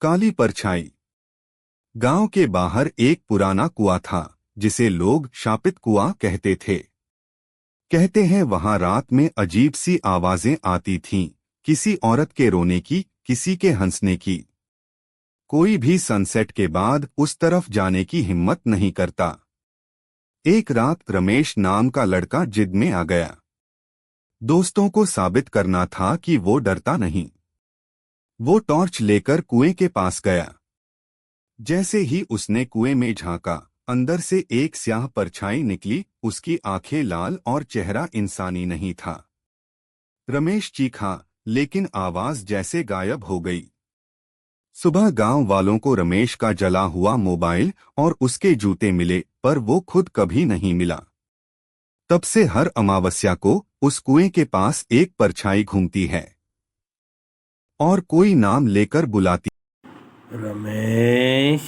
काली परछाई। गांव के बाहर एक पुराना कुआं था जिसे लोग शापित कुआं कहते थे। कहते हैं वहां रात में अजीब सी आवाजें आती थीं, किसी औरत के रोने की, किसी के हंसने की। कोई भी सनसेट के बाद उस तरफ जाने की हिम्मत नहीं करता। एक रात रमेश नाम का लड़का जिद में आ गया। दोस्तों को साबित करना था कि वो डरता नहीं। वो टॉर्च लेकर कुएं के पास गया। जैसे ही उसने कुएं में झांका, अंदर से एक स्याह परछाई निकली। उसकी आंखें लाल और चेहरा इंसानी नहीं था। रमेश चीखा, लेकिन आवाज जैसे गायब हो गई। सुबह गांव वालों को रमेश का जला हुआ मोबाइल और उसके जूते मिले, पर वो खुद कभी नहीं मिला। तब से हर अमावस्या को उस कुएं के पास एक परछाई घूमती है और कोई नाम लेकर बुलाती। रमेश।